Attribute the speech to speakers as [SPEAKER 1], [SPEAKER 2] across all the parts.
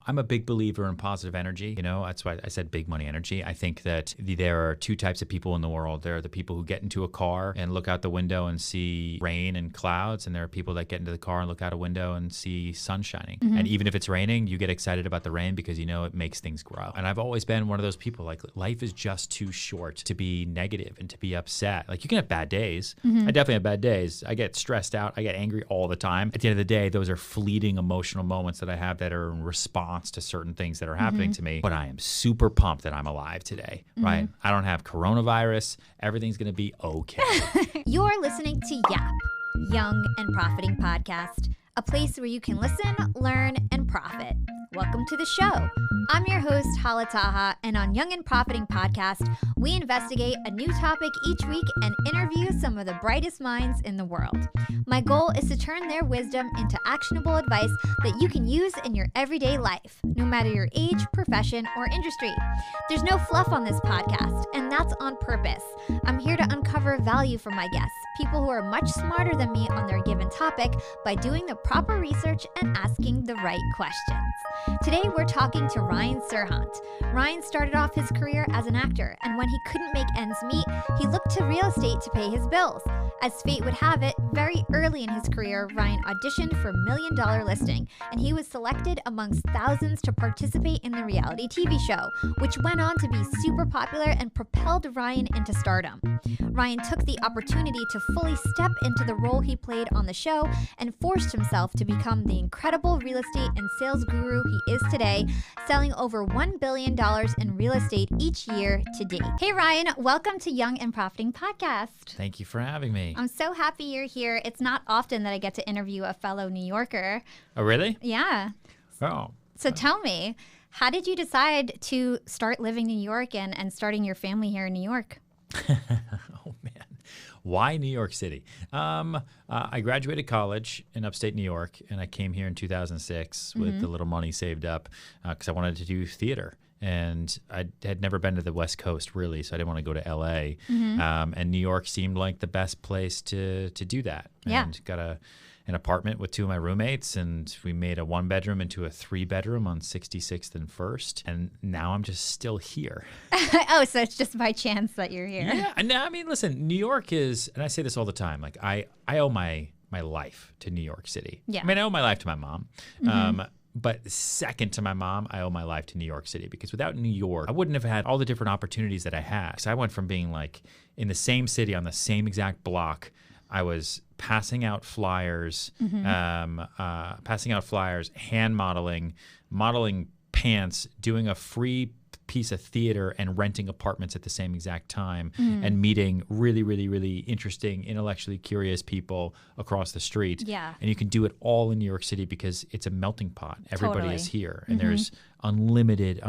[SPEAKER 1] I'm a big believer in positive energy. You know, that's why I said big money energy. I think that there are two types of people in the world. There are the people who get into a car and look out the window and see rain and clouds. And there are people that get into the car and look out a window and see sun shining. And even if it's raining, you get excited about the rain because you know it makes things grow. And I've always been one of those people, like, life is just too short to be negative and to be upset. Like, you can have bad days. I definitely have bad days. I get stressed out. I get angry all the time. At the end of the day, those are fleeting emotional moments that I have that are in response to certain things that are happening to me. But I am super pumped that I'm alive today, right? I don't have coronavirus. Everything's going to be okay.
[SPEAKER 2] You're listening to YAP, Young and Profiting Podcast, a place where you can listen, learn, and profit. Welcome to the show. I'm your host, Hala Taha, and on Young and Profiting Podcast, we investigate a new topic each week and interview some of the brightest minds in the world. My goal is to turn their wisdom into actionable advice that you can use in your everyday life, no matter your age, profession, or industry. There's no fluff on this podcast, and that's on purpose. I'm here to uncover value from my guests, people who are much smarter than me on their given topic, by doing the proper research and asking the right questions. Today, we're talking to Ryan Serhant. Ryan started off his career as an actor, and when he couldn't make ends meet, he looked to real estate to pay his bills. As fate would have it, very early in his career, Ryan auditioned for $1 Million Listing, and he was selected amongst thousands to participate in the reality TV show, which went on to be super popular and propelled Ryan into stardom. Ryan took the opportunity to fully step into the role he played on the show and forced himself to become the incredible real estate and sales guru he is today, selling over $1 billion in real estate each year to date. Hey Ryan, welcome to Young and Profiting Podcast.
[SPEAKER 1] Thank you for having me.
[SPEAKER 2] I'm so happy you're here. It's not often that I get to interview a fellow New Yorker.
[SPEAKER 1] Oh, really?
[SPEAKER 2] Yeah.
[SPEAKER 1] Oh.
[SPEAKER 2] So tell me, how did you decide to start living in New York and starting your family here in New York?
[SPEAKER 1] Oh, man. Why New York City? I graduated college in upstate New York, and I came here in 2006 with a little money saved up because I wanted to do theater. And I had never been to the West Coast, really, so I didn't want to go to L.A. And New York seemed like the best place to do that.
[SPEAKER 2] Yeah.
[SPEAKER 1] And got an apartment with two of my roommates, and we made a one-bedroom into a three-bedroom on 66th and 1st. And now I'm just still here.
[SPEAKER 2] Oh, so it's just by chance that you're here.
[SPEAKER 1] Yeah. And I mean, listen, New York is, and I say this all the time, like I owe my life to New York City.
[SPEAKER 2] Yeah.
[SPEAKER 1] I mean, I owe my life to my mom. But second to my mom, I owe my life to New York City, because without New York, I wouldn't have had all the different opportunities that I had. So I went from being like in the same city on the same exact block. I was passing out flyers, hand modeling pants, doing a free piece of theater and renting apartments at the same exact time, and meeting really, really, really interesting, intellectually curious people across the street. Yeah. And you can do it all in New York City because it's a melting pot. Everybody is here, and there's unlimited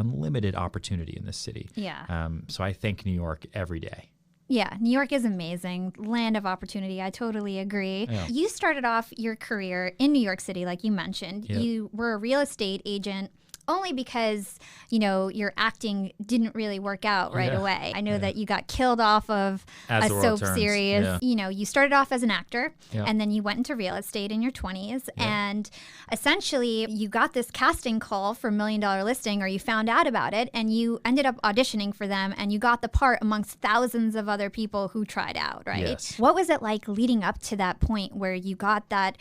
[SPEAKER 1] opportunity in this city.
[SPEAKER 2] Yeah.
[SPEAKER 1] So I thank New York every day.
[SPEAKER 2] Yeah, New York is amazing. Land of opportunity. I totally agree. Yeah. You started off your career in New York City, like you mentioned. Yep. You were a real estate agent only because, you know, your acting didn't really work out right away. I know that you got killed off of a soap series. Yeah. You know, you started off as an actor, and then you went into real estate in your 20s. And essentially, you got this casting call for $1 Million Listing, or you found out about it, and you ended up auditioning for them, and you got the part amongst thousands of other people who tried out, right?
[SPEAKER 1] Yes.
[SPEAKER 2] What was it like leading up to that point where you got that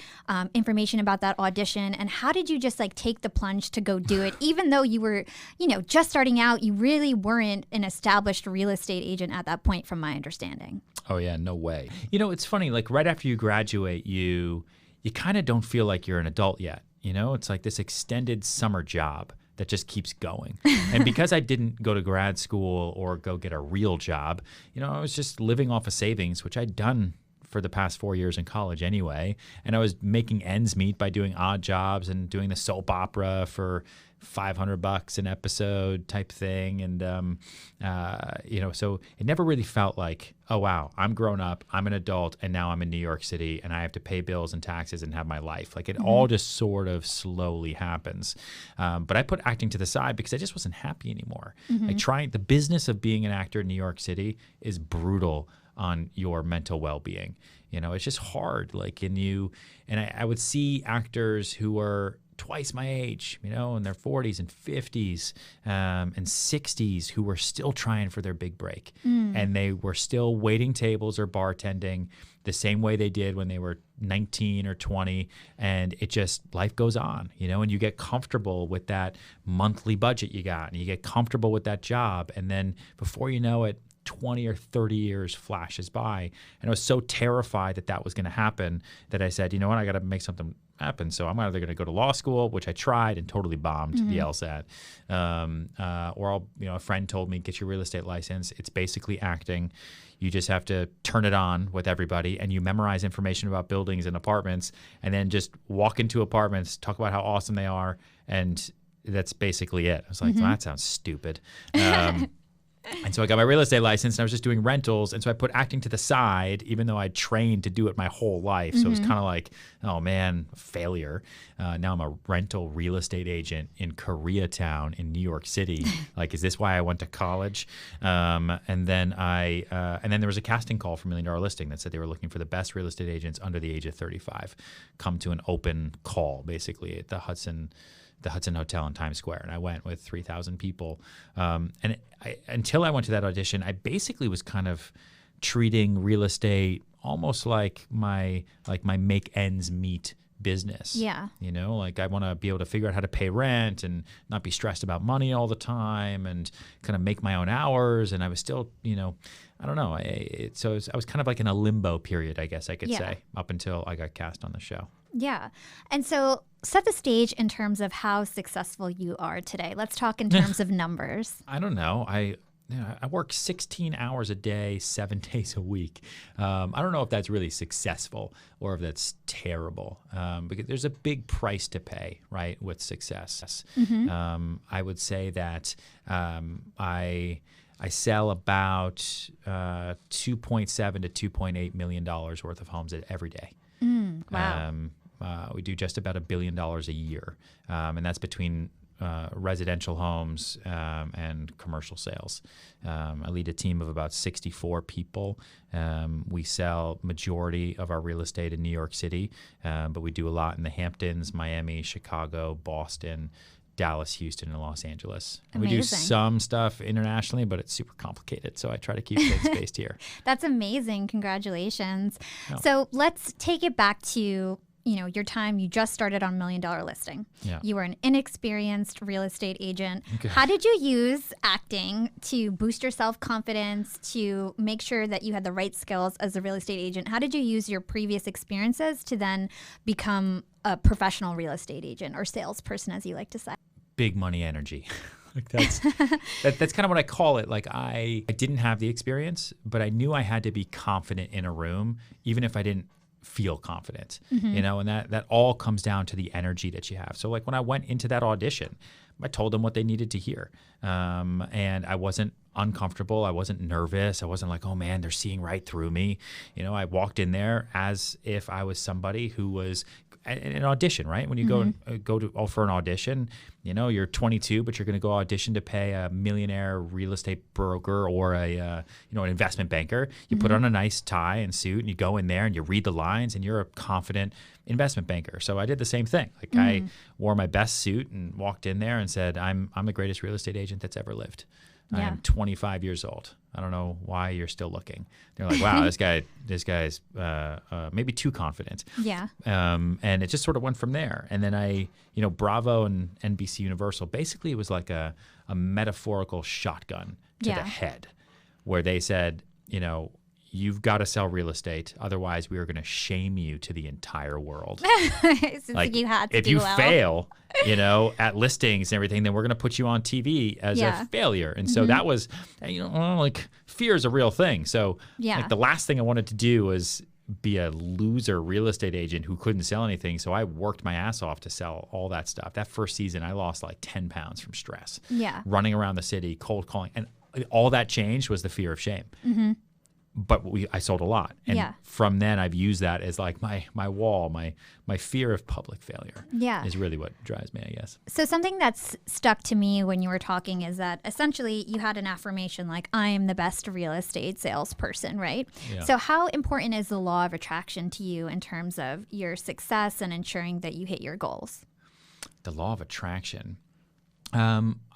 [SPEAKER 2] information about that audition, and how did you just like take the plunge to go do it? Even though you were, you know, just starting out, you really weren't an established real estate agent at that point, from my understanding.
[SPEAKER 1] Oh, yeah, no way. You know, it's funny, like right after you graduate, you kind of don't feel like you're an adult yet. You know, it's like this extended summer job that just keeps going. And because I didn't go to grad school or go get a real job, you know, I was just living off of savings, which I'd done for the past 4 years in college anyway. And I was making ends meet by doing odd jobs and doing the soap opera for $500 an episode type thing. And, you know, so it never really felt like, oh, wow, I'm grown up, I'm an adult, and now I'm in New York City and I have to pay bills and taxes and have my life. Like it all just sort of slowly happens. But I put acting to the side because I just wasn't happy anymore. Like the business of being an actor in New York City is brutal on your mental well-being. You know, it's just hard. Like, I would see actors who are twice my age, in their 40s and 50s and 60s who were still trying for their big break. And they were still waiting tables or bartending the same way they did when they were 19 or 20. And it just, life goes on, and you get comfortable with that monthly budget you got, and you get comfortable with that job. And then before you know it, 20 or 30 years flashes by. And I was so terrified that was going to happen that I said, you know what, I got to make something happen. So I'm either going to go to law school, which I tried and totally bombed the LSAT, or a friend told me, get your real estate license. It's basically acting. You just have to turn it on with everybody, and you memorize information about buildings and apartments, and then just walk into apartments, talk about how awesome they are, and that's basically it. I was like, well, that sounds stupid. And so I got my real estate license, and I was just doing rentals. And so I put acting to the side, even though I'd trained to do it my whole life. So it was kind of like, oh man, failure. Now I'm a rental real estate agent in Koreatown in New York City. Like, is this why I went to college? And then there was a casting call for $1 Million Listing that said they were looking for the best real estate agents under the age of 35. Come to an open call, basically, at the Hudson Hotel in Times Square. And I went with 3,000 people. Until I went to that audition, I basically was kind of treating real estate almost like my make ends meet business.
[SPEAKER 2] Yeah.
[SPEAKER 1] Like I want to be able to figure out how to pay rent and not be stressed about money all the time and kind of make my own hours. And I was still, I don't know. I was kind of like in a limbo period, I guess I could say, up until I got cast on the show.
[SPEAKER 2] Yeah. And so set the stage in terms of how successful you are today. Let's talk in terms of numbers.
[SPEAKER 1] I don't know. I work 16 hours a day, 7 days a week. I don't know if that's really successful or if that's terrible, because there's a big price to pay, right, with success. I would say that I sell about $2.7 to $2.8 million worth of homes every day.
[SPEAKER 2] Wow.
[SPEAKER 1] We do just about $1 billion a year, and that's between residential homes and commercial sales. I lead a team of about 64 people. We sell majority of our real estate in New York City, but we do a lot in the Hamptons, Miami, Chicago, Boston, Dallas, Houston, and Los Angeles.
[SPEAKER 2] Amazing.
[SPEAKER 1] We do some stuff internationally, but it's super complicated, so I try to keep things based here.
[SPEAKER 2] That's amazing. Congratulations.
[SPEAKER 1] Oh.
[SPEAKER 2] So let's take it back to your time. You just started on $1 Million Listing.
[SPEAKER 1] Yeah.
[SPEAKER 2] You were an inexperienced real estate agent.
[SPEAKER 1] Okay.
[SPEAKER 2] How did you use acting to boost your self-confidence, to make sure that you had the right skills as a real estate agent? How did you use your previous experiences to then become a professional real estate agent or salesperson, as you like to say?
[SPEAKER 1] Big money energy. Like that's kind of what I call it. Like I didn't have the experience, but I knew I had to be confident in a room, even if I didn't feel confident, and that all comes down to the energy that you have. So like when I went into that audition, I told them what they needed to hear. And I wasn't uncomfortable. I wasn't nervous. I wasn't like, oh man, they're seeing right through me. I walked in there as if I was somebody who was an audition, right? When you go to for an audition, you're 22, but you're going to go audition to pay a millionaire real estate broker or an investment banker. You put on a nice tie and suit, and you go in there and you read the lines, and you're a confident investment banker. So I did the same thing. Like I wore my best suit and walked in there and said, I'm the greatest real estate agent that's ever lived. I am 25 years old. I don't know why you're still looking. They're like, wow, this guy's maybe too confident.
[SPEAKER 2] Yeah.
[SPEAKER 1] And it just sort of went from there. And then Bravo and NBC Universal, basically it was like a metaphorical shotgun to the head, where they said, you've got to sell real estate. Otherwise, we are going to shame you to the entire world.
[SPEAKER 2] Like you had to
[SPEAKER 1] if you fail, at listings and everything, then we're going to put you on TV as a failure. And so that was, like fear is a real thing. So like the last thing I wanted to do was be a loser real estate agent who couldn't sell anything. So I worked my ass off to sell all that stuff. That first season, I lost like 10 pounds from stress. Yeah. Running around the city, cold calling. And all that changed was the fear of shame. But I sold a lot. And from then I've used that as like my wall, my fear of public failure is really what drives me, I guess.
[SPEAKER 2] So something that's stuck to me when you were talking is that essentially you had an affirmation like, I am the best real estate salesperson, right? Yeah. So how important is the law of attraction to you in terms of your success and ensuring that you hit your goals?
[SPEAKER 1] The law of attraction.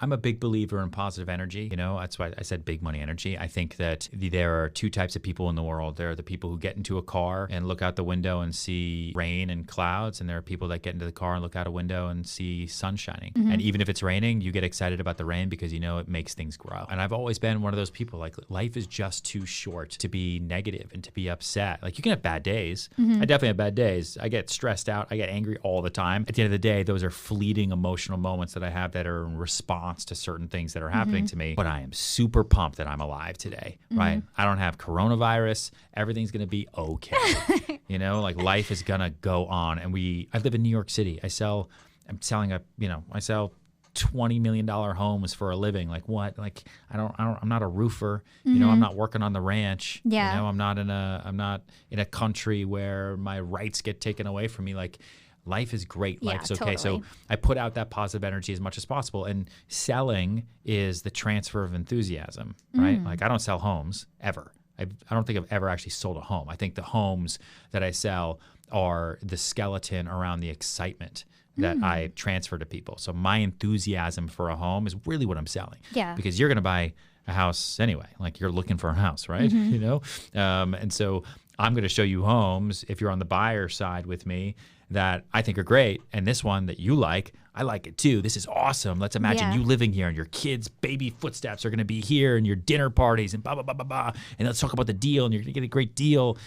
[SPEAKER 1] I'm a big believer in positive energy. That's why I said big money energy. I think that there are two types of people in the world. There are the people who get into a car and look out the window and see rain and clouds. And there are people that get into the car and look out a window and see sun shining. And even if it's raining, you get excited about the rain because it makes things grow. And I've always been one of those people, like, life is just too short to be negative and to be upset. Like, you can have bad days. I definitely have bad days. I get stressed out. I get angry all the time. At the end of the day, those are fleeting emotional moments that I have that are in response to certain things that are happening to me. But I am super pumped that I'm alive today, right? I don't have coronavirus. Everything's going to be okay. Like, life is going to go on. And I live in New York City. I sell $20 million homes for a living. Like, what? Like, I'm not a roofer. I'm not working on the ranch.
[SPEAKER 2] Yeah.
[SPEAKER 1] I'm not in a country where my rights get taken away from me. Like, life is great.
[SPEAKER 2] Yeah,
[SPEAKER 1] Life's okay.
[SPEAKER 2] totally.
[SPEAKER 1] So I put out that positive energy as much as possible. And selling is the transfer of enthusiasm, right? Like, I don't sell homes ever. I don't think I've ever actually sold a home. I think the homes that I sell are the skeleton around the excitement that I transfer to people. So my enthusiasm for a home is really what I'm selling.
[SPEAKER 2] Yeah.
[SPEAKER 1] Because you're going to buy a house anyway. Like, you're looking for a house, right? And so I'm going to show you homes, if you're on the buyer side with me, that I think are great. And this one that you like, I like it too. This is awesome. Let's imagine you living here and your kids' baby footsteps are going to be here and your dinner parties and blah, blah, blah, blah, blah. And let's talk about the deal and you're going to get a great deal.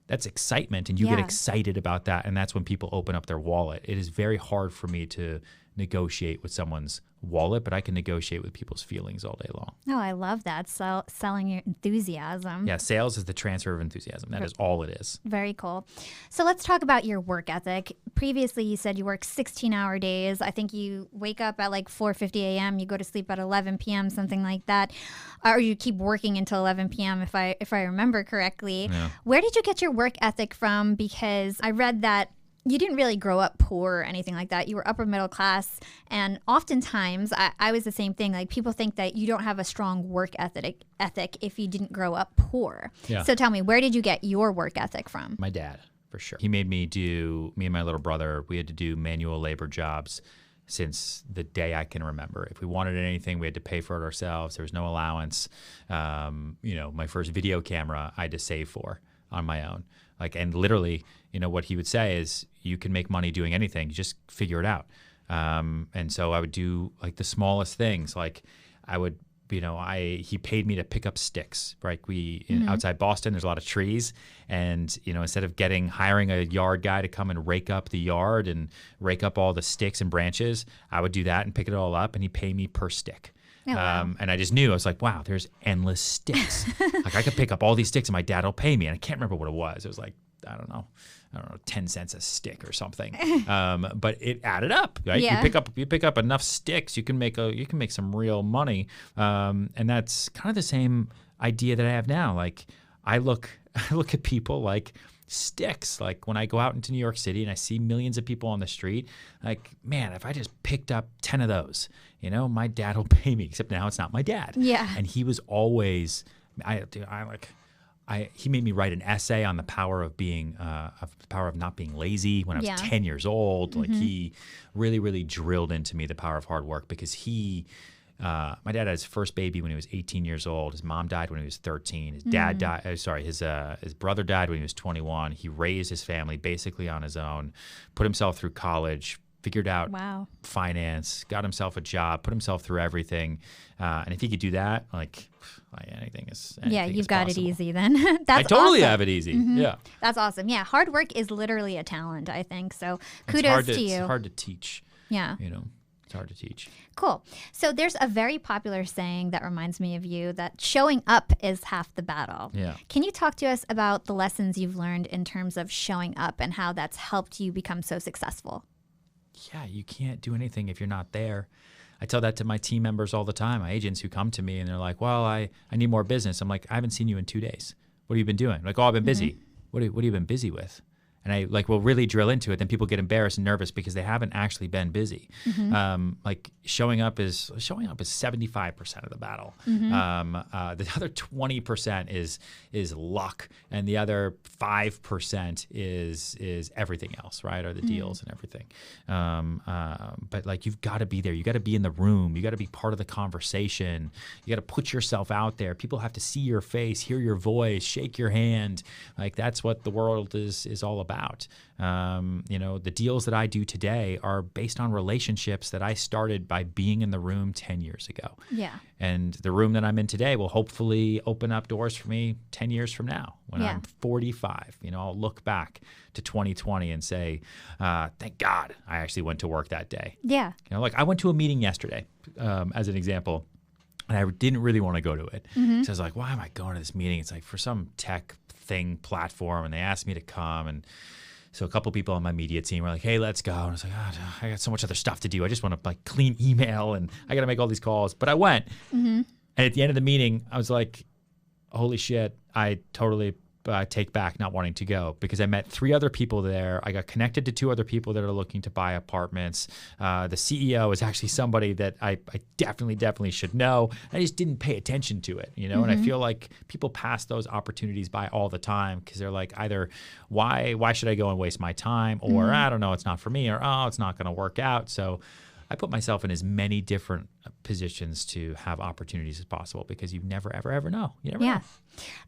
[SPEAKER 1] That's excitement. And you get excited about that. And that's when people open up their wallet. It is very hard for me to negotiate with someone's wallet, but I can negotiate with people's feelings all day long.
[SPEAKER 2] Oh, I love that. Selling your enthusiasm.
[SPEAKER 1] Yeah, sales is the transfer of enthusiasm. That is all it is.
[SPEAKER 2] Very cool. So let's talk about your work ethic. Previously, you said you work 16-hour days. I think you wake up at like 4:50 a.m., you go to sleep at 11 p.m., something like that. Or you keep working until 11 p.m., if I remember correctly.
[SPEAKER 1] Yeah.
[SPEAKER 2] Where did you get your work ethic from? Because I read that you didn't really grow up poor or anything like that. You were upper middle class. And oftentimes, I was the same thing. Like, people think that you don't have a strong work ethic if you didn't grow up poor.
[SPEAKER 1] Yeah.
[SPEAKER 2] So tell me, where did you get your work ethic from?
[SPEAKER 1] My dad, for sure. He made me and my little brother, we had to do manual labor jobs since the day I can remember. If we wanted anything, we had to pay for it ourselves. There was no allowance. My first video camera I had to save for on my own. And literally, what he would say is, you can make money doing anything. You just figure it out. And so I would do like the smallest things. Like, I would, he paid me to pick up sticks, right? Outside Boston, there's a lot of trees. And, instead of hiring a yard guy to come and rake up the yard and rake up all the sticks and branches, I would do that and pick it all up, and he'd pay me per stick.
[SPEAKER 2] Oh, wow.
[SPEAKER 1] And I just knew, I was like, wow, there's endless sticks. Like, I could pick up all these sticks and my dad will pay me. And I can't remember what it was. It was like, I don't know, 10 cents a stick or something. But it added up, right?
[SPEAKER 2] Yeah.
[SPEAKER 1] You pick up enough sticks, you can make some real money. And that's kind of the same idea that I have now. Like, I look at people like sticks. Like, when I go out into New York City and I see millions of people on the street, like, man, if I just picked up 10 of those, my dad will pay me. Except now it's not my dad.
[SPEAKER 2] Yeah.
[SPEAKER 1] And he was always, he made me write an essay on the power of not being lazy when I was 10 years old. Like, he really, really drilled into me the power of hard work, because my dad had his first baby when he was 18 years old. His mom died when he was 13. His dad died. His brother died when he was 21. He raised his family basically on his own, put himself through college, figured out finance, got himself a job, put himself through everything. And if he could do that, anything is
[SPEAKER 2] you've got
[SPEAKER 1] possible.
[SPEAKER 2] It easy then. That's
[SPEAKER 1] I totally
[SPEAKER 2] awesome.
[SPEAKER 1] have it easy. Yeah.
[SPEAKER 2] That's awesome. Yeah, hard work is literally a talent, I think. So kudos to you.
[SPEAKER 1] It's hard to teach.
[SPEAKER 2] Yeah.
[SPEAKER 1] It's hard to teach.
[SPEAKER 2] Cool. So there's a very popular saying that reminds me of you, that showing up is half the battle.
[SPEAKER 1] Yeah.
[SPEAKER 2] Can you talk to us about the lessons you've learned in terms of showing up and how that's helped you become so successful?
[SPEAKER 1] Yeah, you can't do anything if you're not there. I tell that to my team members all the time, my agents who come to me and they're like, well, I need more business. I'm like, I haven't seen you in 2 days. What have you been doing? Like, oh, I've been busy. What have you been busy with? and I like will really drill into it, then people get embarrassed and nervous because they haven't actually been busy. Like showing up is 75% of the battle. The other 20% is luck, and the other 5% is everything else, right? Or the deals and everything. But like you've got to be there. You got to be in the room. You got to be part of the conversation. You got to put yourself out there. People have to see your face, hear your voice, shake your hand. Like that's what the world is all about. The deals that I do today are based on relationships that I started by being in the room 10 years ago.
[SPEAKER 2] Yeah.
[SPEAKER 1] And the room that I'm in today will hopefully open up doors for me 10 years from now when I'm 45. I'll look back to 2020 and say, thank God I actually went to work that day.
[SPEAKER 2] Yeah.
[SPEAKER 1] Like I went to a meeting yesterday, as an example, and I didn't really want to go to it. So I was like, why am I going to this meeting? It's like for some tech thing platform, and they asked me to come, and so a couple people on my media team were like, hey, let's go. And I was like, I got so much other stuff to do. I just want to like clean email, and I got to make all these calls. But I went. And at the end of the meeting, I was like, holy shit, I totally take back not wanting to go, because I met 3 other people there. I got connected to 2 other people that are looking to buy apartments. The CEO is actually somebody that I definitely should know. I just didn't pay attention to it, and I feel like people pass those opportunities by all the time because they're like, either why should I go and waste my time, or I don't know, it's not for me, or it's not going to work out. So I put myself in as many different positions to have opportunities as possible, because you never, ever know. You never know.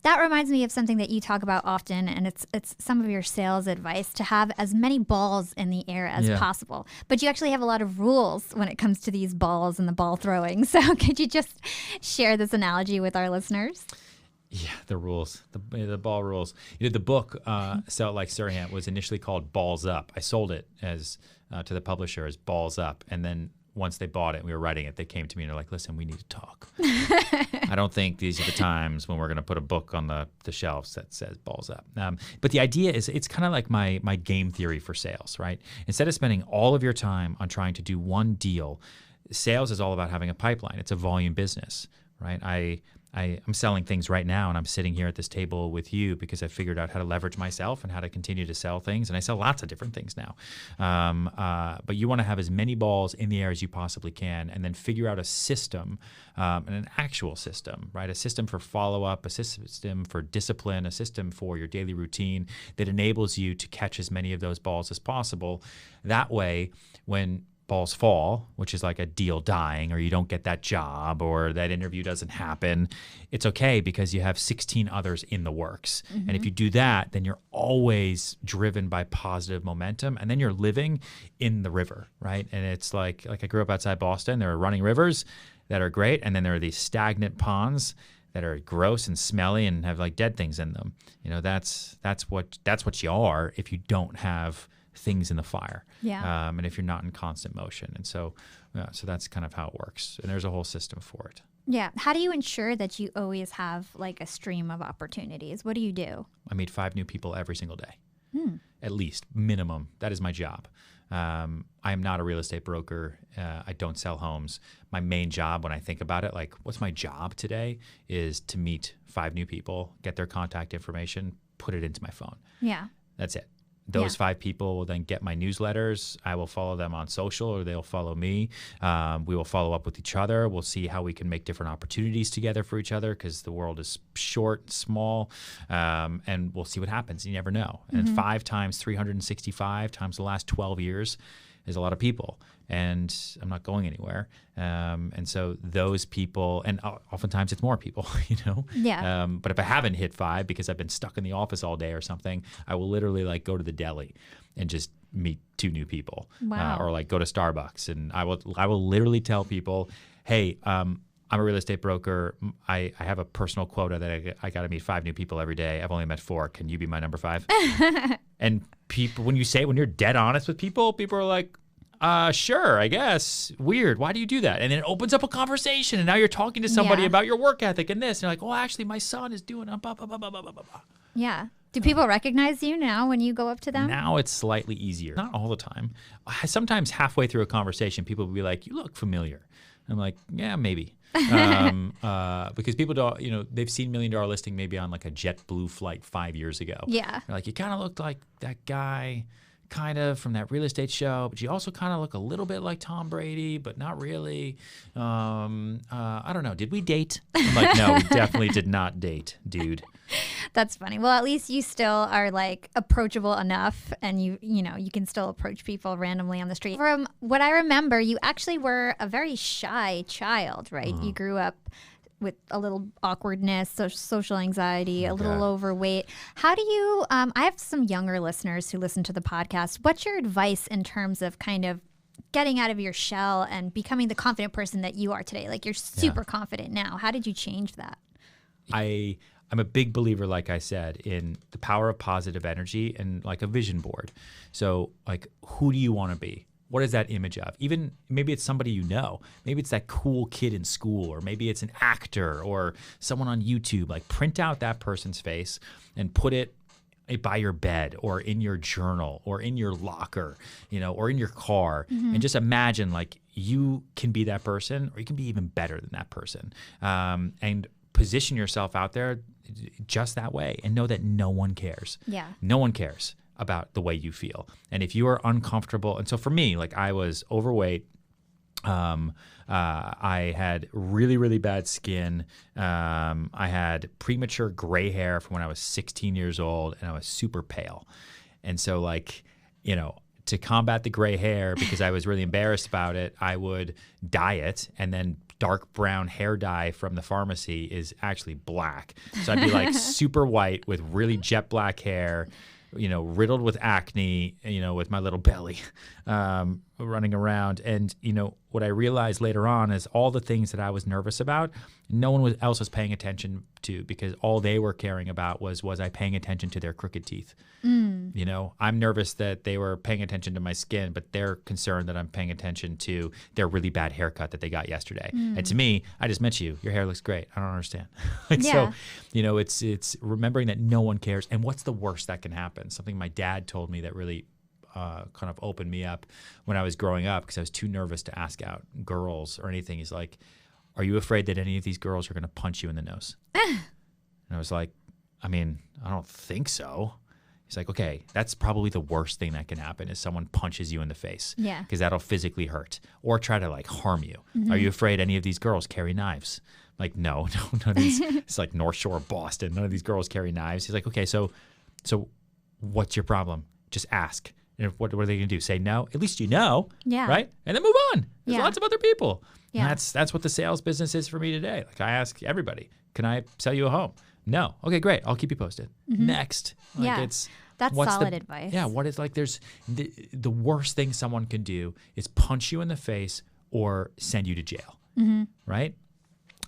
[SPEAKER 2] That reminds me of something that you talk about often, and it's some of your sales advice, to have as many balls in the air as possible. But you actually have a lot of rules when it comes to these balls and the ball throwing. So could you just share this analogy with our listeners?
[SPEAKER 1] Yeah, the rules, the ball rules. The book, Sell It Like Serhant, was initially called Balls Up. I sold it as to the publisher as Balls Up, and then once they bought it and we were writing it, they came to me and they're like, listen, we need to talk. I don't think these are the times when we're going to put a book on the shelves that says Balls Up. But the idea is, it's kind of like my game theory for sales, right? Instead of spending all of your time on trying to do one deal, sales is all about having a pipeline. It's a volume business, right? I'm selling things right now, and I'm sitting here at this table with you because I figured out how to leverage myself and how to continue to sell things. And I sell lots of different things now. But you want to have as many balls in the air as you possibly can, and then figure out a system, and an actual system, right? A system for follow-up, a system for discipline, a system for your daily routine that enables you to catch as many of those balls as possible. That way, when balls fall, which is like a deal dying, or you don't get that job, or that interview doesn't happen, it's okay, because you have 16 others in the works. And if you do that, then you're always driven by positive momentum, and then you're living in the river, right? And it's like I grew up outside Boston. There are running rivers that are great, and then there are these stagnant ponds that are gross and smelly and have like dead things in them. That's what you are if you don't have things in the fire, and if you're not in constant motion. And so that's kind of how it works, and there's a whole system for it.
[SPEAKER 2] How do you ensure that you always have like a stream of opportunities? What do you do?
[SPEAKER 1] I meet 5 new people every single day, at least, minimum. That is my job. I am not a real estate broker. I don't sell homes. My main job, when I think about it, like what's my job today, is to meet 5 new people, get their contact information, put it into my phone. That's it. Those 5 people will then get my newsletters. I will follow them on social, or they'll follow me. We will follow up with each other. We'll see how we can make different opportunities together for each other, because the world is short and small, and we'll see what happens. You never know. And 5 times 365 times the last 12 years is a lot of people, and I'm not going anywhere. And so those people, and oftentimes it's more people, but if I haven't hit 5 because I've been stuck in the office all day or something, I will literally like go to the deli and just meet 2 new people. Or like go to Starbucks, and I will literally tell people, hey, I'm a real estate broker. I have a personal quota that I got to meet 5 new people every day. I've only met 4. Can you be my number 5? And people, when you're dead honest with people, people are like, sure, I guess. Weird. Why do you do that? And then it opens up a conversation, and now you're talking to somebody about your work ethic and this. And you're like, oh, actually, my son is doing blah, blah, blah, blah, blah, blah, blah.
[SPEAKER 2] Yeah. Do people recognize you now when you go up to them?
[SPEAKER 1] Now it's slightly easier. Not all the time. Sometimes halfway through a conversation, people will be like, you look familiar. I'm like, yeah, maybe. Because people don't, they've seen $1 Million Listing maybe on like a JetBlue flight 5 years ago.
[SPEAKER 2] Yeah.
[SPEAKER 1] They're like, you kind of looked like that guy kind of from that real estate show, but you also kind of look a little bit like Tom Brady, but not really. I don't know. Did we date? I'm like, no, we definitely did not date, dude.
[SPEAKER 2] That's funny. Well, at least you still are like approachable enough, and you can still approach people randomly on the street. From what I remember, you actually were a very shy child, right? You grew up with a little awkwardness, social anxiety, a little overweight. How do you, I have some younger listeners who listen to the podcast. What's your advice in terms of kind of getting out of your shell and becoming the confident person that you are today? Like, you're super confident now. How did you change that?
[SPEAKER 1] I'm a big believer, like I said, in the power of positive energy and like a vision board. So like, who do you want to be? What is that image of? Even maybe it's somebody you know. Maybe it's that cool kid in school, or maybe it's an actor or someone on YouTube. Like, print out that person's face and put it by your bed or in your journal or in your locker, or in your car. And just imagine like you can be that person, or you can be even better than that person. And position yourself out there just that way, and know that no one cares. Yeah. No one cares about the way you feel. And if you are uncomfortable, and so for me, like, I was overweight. I had really, really bad skin. I had premature gray hair from when I was 16 years old, and I was super pale. And so, like, to combat the gray hair, because I was really embarrassed about it, I would dye it, and then dark brown hair dye from the pharmacy is actually black. So I'd be like super white with really jet black hair, riddled with acne, with my little belly running around. And, what I realized later on is all the things that I was nervous about, no one else was paying attention to, because all they were caring about was I paying attention to their crooked teeth? I'm nervous that they were paying attention to my skin, but they're concerned that I'm paying attention to their really bad haircut that they got yesterday. And to me, I just met you. Your hair looks great. I don't understand. So, it's remembering that no one cares. And what's the worst that can happen? Something my dad told me that really kind of opened me up when I was growing up, because I was too nervous to ask out girls or anything. He's like, are you afraid that any of these girls are going to punch you in the nose? And I was like, I don't think so. He's like, okay, that's probably the worst thing that can happen, is someone punches you in the face. Yeah. Because that'll physically hurt or try to like harm you. Are you afraid any of these girls carry knives? Like, no, none of these. It's like North Shore, Boston. None of these girls carry knives. He's like, okay, so what's your problem? Just ask. And what are they going to do? Say no? At least right? And then move on. There's lots of other people. Yeah. And that's what the sales business is for me today. Like, I ask everybody, can I sell you a home? No. Okay, great. I'll keep you posted. Next. Like,
[SPEAKER 2] that's solid advice.
[SPEAKER 1] Yeah. What is, like, there's the worst thing someone can do is punch you in the face or send you to jail. Right?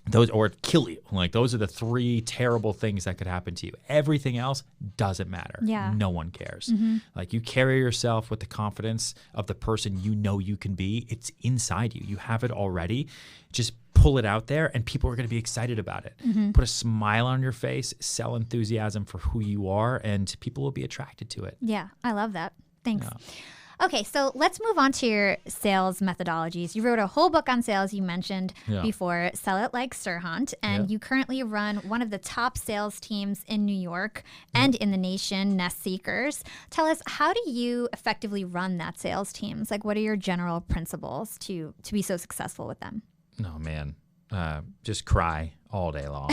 [SPEAKER 1] Those, or kill you. Like, those are the 3 terrible things that could happen to you. Everything else doesn't matter. Yeah. No one cares. Like, you carry yourself with the confidence of the person you can be. It's inside you. You have it already. Just pull it out there, and people are going to be excited about it. Put a smile on your face, sell enthusiasm for who you are, and people will be attracted to it.
[SPEAKER 2] Yeah, I love that. Thanks. Yeah. Okay, so let's move on to your sales methodologies. You wrote a whole book on sales, you mentioned before, Sell It Like Serhant, and you currently run one of the top sales teams in New York and in the nation, Nest Seekers. Tell us, how do you effectively run that sales teams? Like, what are your general principles to be so successful with them?
[SPEAKER 1] Oh, man. Just cry all day long.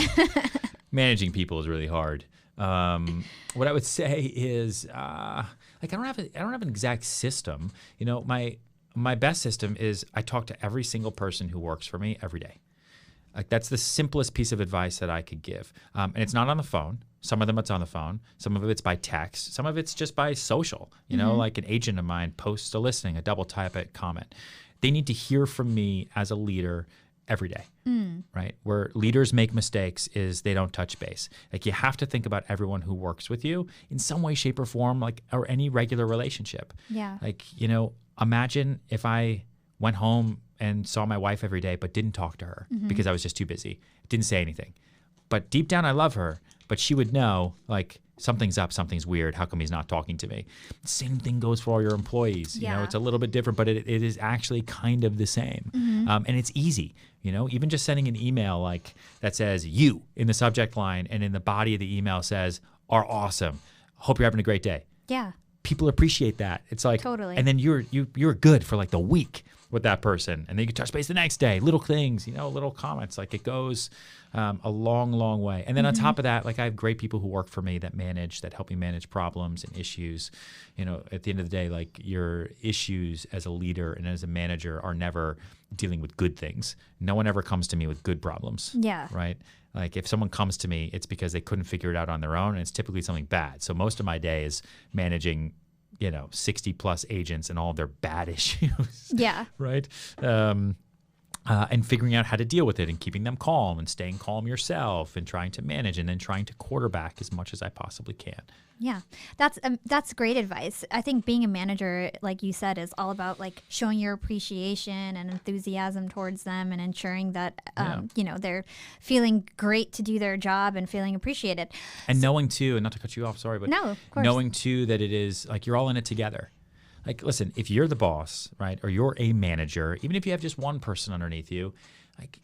[SPEAKER 1] Managing people is really hard. What I would say is, like, I don't have an exact system. My best system is I talk to every single person who works for me every day. Like, that's the simplest piece of advice that I could give. And it's not on the phone. Some of them it's on the phone. Some of it's by text. Some of it's just by social. Like, an agent of mine posts a listing, a double type it, comment. They need to hear from me as a leader every day, right? Where leaders make mistakes is they don't touch base. Like, you have to think about everyone who works with you in some way, shape, or form, like, or any regular relationship. Yeah. Like, imagine if I went home and saw my wife every day but didn't talk to her because I was just too busy. Didn't say anything. But deep down, I love her. But she would know, like, something's up, something's weird. How come he's not talking to me? Same thing goes for all your employees. You know, it's a little bit different, but it is actually kind of the same. And it's easy. You know, even just sending an email like that says "you" in the subject line, and in the body of the email says "are awesome. Hope you're having a great day."
[SPEAKER 2] Yeah.
[SPEAKER 1] People appreciate that. It's like,
[SPEAKER 2] totally.
[SPEAKER 1] And then you're good for like the week with that person, and then you can touch base the next day. Little things, you know, little comments. Like it goes a long, long way. And then on top of that, like I have great people who work for me that help me manage problems and issues. You know, at the end of the day, like your issues as a leader and as a manager are never dealing with good things. No one ever comes to me with good problems.
[SPEAKER 2] Yeah.
[SPEAKER 1] Right. Like if someone comes to me, it's because they couldn't figure it out on their own, and it's typically something bad. So most of my day is managing, 60 plus agents and all of their bad issues.
[SPEAKER 2] Yeah.
[SPEAKER 1] Right. And figuring out how to deal with it and keeping them calm and staying calm yourself and trying to manage and then trying to quarterback as much as I possibly can.
[SPEAKER 2] Yeah, that's great advice. I think being a manager, like you said, is all about like showing your appreciation and enthusiasm towards them and ensuring that, they're feeling great to do their job and feeling appreciated.
[SPEAKER 1] And knowing too, and not to cut you off, sorry, but
[SPEAKER 2] no, of course.
[SPEAKER 1] Knowing too that it is like you're all in it together. Like, listen, if you're the boss, right, or you're a manager, even if you have just one person underneath you, like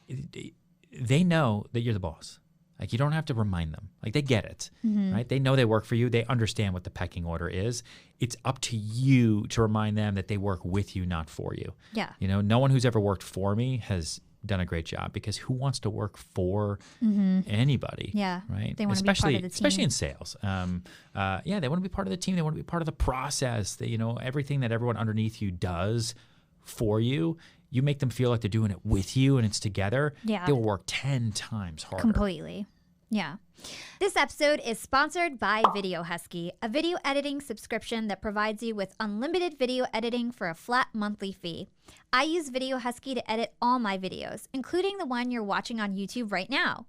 [SPEAKER 1] they know that you're the boss. Like you don't have to remind them. Like they get it, right? They know they work for you. They understand what the pecking order is. It's up to you to remind them that they work with you, not for you.
[SPEAKER 2] Yeah.
[SPEAKER 1] You know, no one who's ever worked for me has done a great job, because who wants to work for anybody?
[SPEAKER 2] Yeah.
[SPEAKER 1] Right.
[SPEAKER 2] They want to be part of the team.
[SPEAKER 1] Especially in sales. They want to be part of the team. They want to be part of the process. Everything that everyone underneath you does for you, you make them feel like they're doing it with you and it's together.
[SPEAKER 2] Yeah.
[SPEAKER 1] They will work 10 times harder.
[SPEAKER 2] Completely. Yeah. This episode is sponsored by Video Husky, a video editing subscription that provides you with unlimited video editing for a flat monthly fee. I use Video Husky to edit all my videos, including the one you're watching on YouTube right now.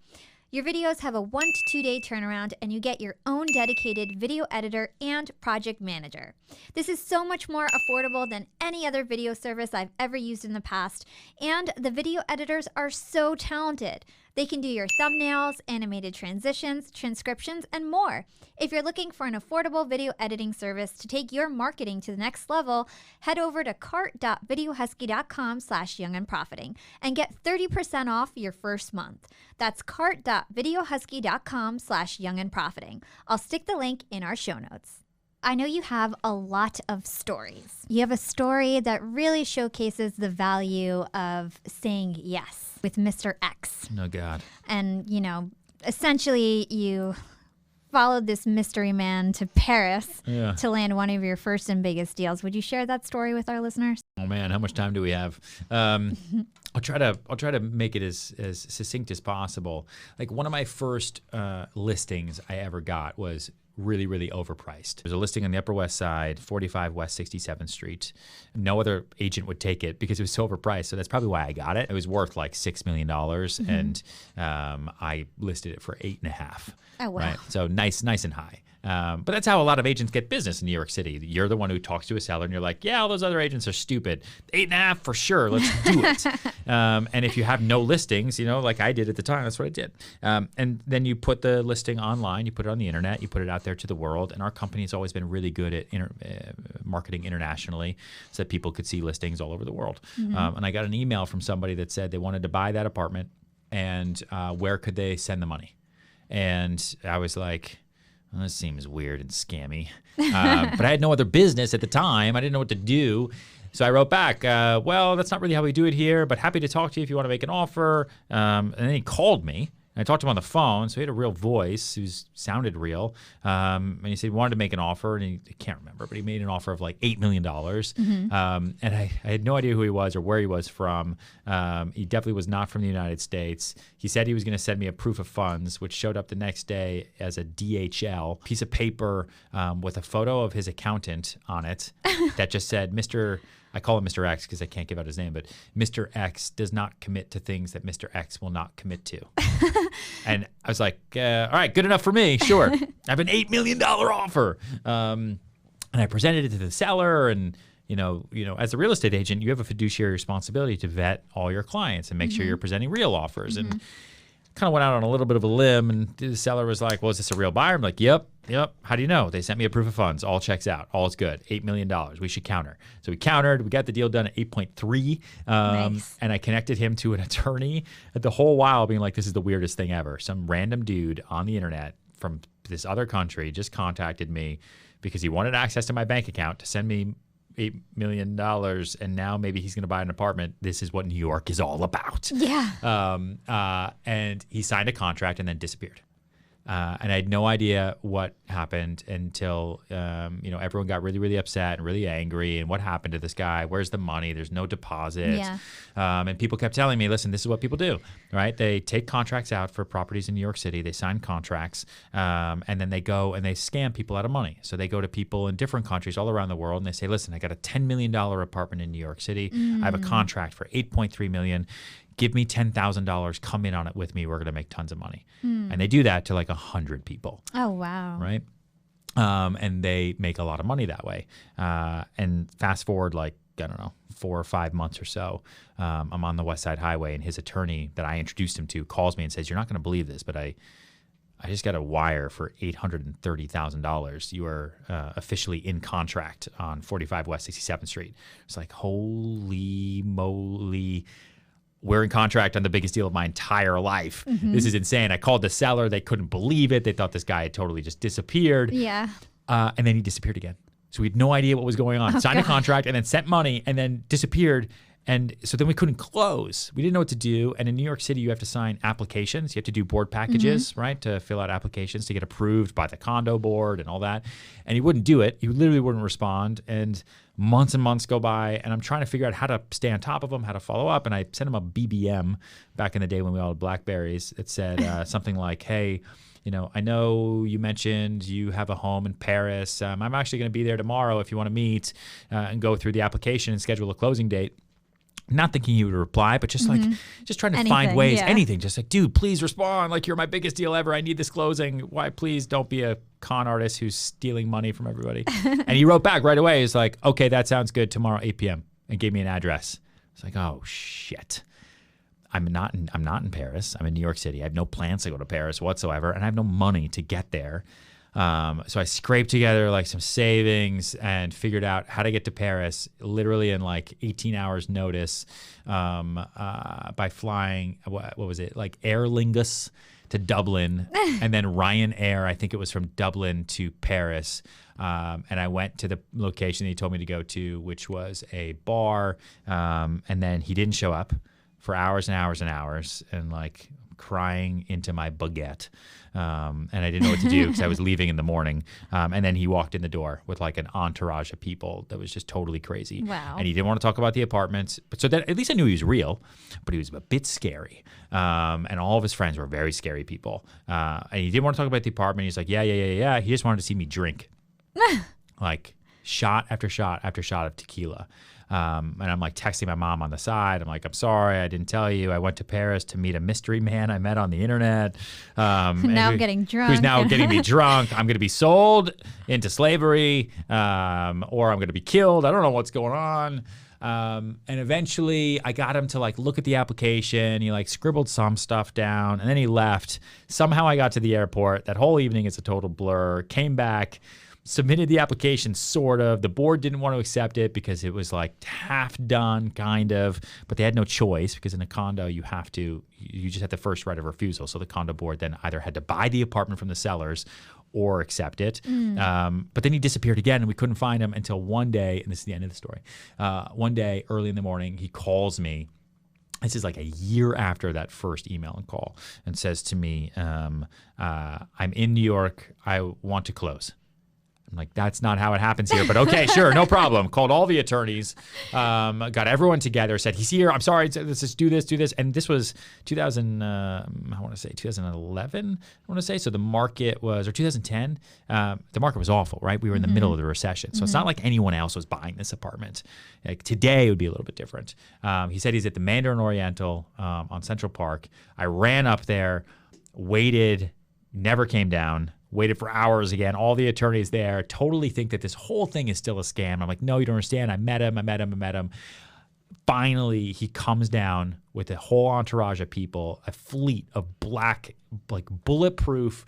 [SPEAKER 2] Your videos have a 1 to 2 day turnaround, and you get your own dedicated video editor and project manager. This is so much more affordable than any other video service I've ever used in the past, and the video editors are so talented. They can do your thumbnails, animated transitions, transcriptions, and more. If you're looking for an affordable video editing service to take your marketing to the next level, head over to cart.videohusky.com/youngandprofiting and get 30% off your first month. That's cart.videohusky.com/youngandprofiting. I'll stick the link in our show notes. I know you have a lot of stories. You have a story that really showcases the value of saying yes with Mr. X.
[SPEAKER 1] Oh, God.
[SPEAKER 2] And, essentially you followed this mystery man to Paris to land one of your first and biggest deals. Would you share that story with our listeners?
[SPEAKER 1] Oh, man, how much time do we have? I'll try to make it as succinct as possible. Like one of my first listings I ever got was really, really overpriced. There's a listing on the Upper West Side, 45 West 67th Street. No other agent would take it because it was so overpriced. So that's probably why I got it. It was worth like $6 million, and I listed it for 8.5.
[SPEAKER 2] Oh, wow.
[SPEAKER 1] Right? So nice and high. But that's how a lot of agents get business in New York City. You're the one who talks to a seller and you're like, yeah, all those other agents are stupid. 8.5 for sure. Let's do it. And if you have no listings, like I did at the time, that's what I did. And then you put the listing online, you put it on the internet, you put it out there to the world. And our company has always been really good at marketing internationally so that people could see listings all over the world. And I got an email from somebody that said they wanted to buy that apartment and where could they send the money? And I was like, well, this seems weird and scammy. But I had no other business at the time. I didn't know what to do. So I wrote back, well, that's not really how we do it here, but happy to talk to you if you want to make an offer. And then he called me. And I talked to him on the phone, so he had a real voice who sounded real. And he said he wanted to make an offer, and I can't remember, but he made an offer of like $8 million. And I had no idea who he was or where he was from. He definitely was not from the United States. He said he was going to send me a proof of funds, which showed up the next day as a DHL piece of paper with a photo of his accountant on it that just said, I call him Mr. X because I can't give out his name, but Mr. X does not commit to things that Mr. X will not commit to. And I was like, all right, good enough for me. Sure. I have an $8 million offer. And I presented it to the seller. And, as a real estate agent, you have a fiduciary responsibility to vet all your clients and make sure you're presenting real offers. And kind of went out on a little bit of a limb, and the seller was like, well, is this a real buyer? I'm like, yep. How do you know? They sent me a proof of funds. All checks out. All is good. $8 million. We should counter. So we countered. We got the deal done at 8.3.
[SPEAKER 2] Nice.
[SPEAKER 1] And I connected him to an attorney the whole while being like, this is the weirdest thing ever. Some random dude on the internet from this other country just contacted me because he wanted access to my bank account to send me $8 million, and now maybe he's going to buy an apartment. This is what New York is all about.
[SPEAKER 2] Yeah.
[SPEAKER 1] And he signed a contract and then disappeared. And I had no idea what happened until, everyone got really, really upset and really angry. And what happened to this guy? Where's the money? There's no deposit.
[SPEAKER 2] Yeah.
[SPEAKER 1] And people kept telling me, listen, this is what people do, right? They take contracts out for properties in New York City. They sign contracts, and then they go and they scam people out of money. So they go to people in different countries all around the world and they say, listen, I got a $10 million apartment in New York City. I have a contract for $8.3 million. Give me $10,000, come in on it with me. We're going to make tons of money. And they do that to like 100 people.
[SPEAKER 2] Oh, wow.
[SPEAKER 1] Right. And they make a lot of money that way. And fast forward, like, I don't know, 4 or 5 months or so, I'm on the West Side Highway and his attorney that I introduced him to calls me and says, you're not going to believe this, but I just got a wire for $830,000. You are officially in contract on 45 West 67th Street. It's like, holy moly. We're in contract on the biggest deal of my entire life. This is insane. I called the seller. They couldn't believe it. They thought this guy had totally just disappeared.
[SPEAKER 2] Yeah.
[SPEAKER 1] And then he disappeared again. So we had no idea what was going on. Signed a contract and then sent money and then disappeared. And so then we couldn't close. We didn't know what to do. And in New York City, you have to sign applications. You have to do board packages, right, to fill out applications to get approved by the condo board and all that. And he wouldn't do it. He literally wouldn't respond. And months go by. And I'm trying to figure out how to stay on top of him, how to follow up. And I sent him a BBM back in the day when we all had BlackBerries. It said something like, hey, I know you mentioned you have a home in Paris. I'm actually going to be there tomorrow if you want to meet and go through the application and schedule a closing date. Not thinking he would reply, but just just trying to find ways, anything. Just like, dude, please respond. Like, you're my biggest deal ever. I need this closing. Why, please don't be a con artist who's stealing money from everybody. And he wrote back right away. He's like, okay, that sounds good. Tomorrow, 8 p.m. and gave me an address. It's like, oh shit. I'm not in Paris. I'm in New York City. I have no plans to go to Paris whatsoever, and I have no money to get there. So I scraped together like some savings and figured out how to get to Paris literally in like 18 hours notice by flying, what was it, like Aer Lingus to Dublin and then Ryanair, I think it was from Dublin to Paris. And I went to the location he told me to go to, which was a bar. And then he didn't show up for hours and hours and hours and like crying into my baguette. And I didn't know what to do because I was leaving in the morning. And then he walked in the door with like an entourage of people that was just totally crazy.
[SPEAKER 2] Wow.
[SPEAKER 1] And he didn't want to talk about the apartments. But so that at least I knew he was real, but he was a bit scary. And all of his friends were very scary people. And he didn't want to talk about the apartment. He's like, yeah. He just wanted to see me drink. Like shot after shot after shot of tequila. And I'm like texting my mom on the side. I'm like, I'm sorry, I didn't tell you. I went to Paris to meet a mystery man I met on the internet.
[SPEAKER 2] Now I'm getting drunk.
[SPEAKER 1] Who's now getting me drunk. I'm going to be sold into slavery, or I'm going to be killed. I don't know what's going on. And eventually I got him to like look at the application. He like scribbled some stuff down and then he left. Somehow I got to the airport. That whole evening is a total blur. Came back. Submitted the application, sort of. The board didn't want to accept it because it was like half done, kind of, but they had no choice because in a condo you just have the first right of refusal. So the condo board then either had to buy the apartment from the sellers or accept it. But then he disappeared again and we couldn't find him until one day, and this is the end of the story. One day early in the morning, he calls me. This is like a year after that first email and call and says to me, I'm in New York. I want to close. I'm like, that's not how it happens here, but okay, sure, no problem. Called all the attorneys, got everyone together, said, he's here. I'm sorry, let's just do this. And this was 2011, I want to say. So the market was, or 2010, the market was awful, right? We were in the middle of the recession. So it's not like anyone else was buying this apartment. Like today it would be a little bit different. He said he's at the Mandarin Oriental on Central Park. I ran up there, waited, never came down. Waited for hours again. All the attorneys there totally think that this whole thing is still a scam. I'm like, no, you don't understand. I met him. finally, he comes down with a whole entourage of people, a fleet of black, like bulletproof,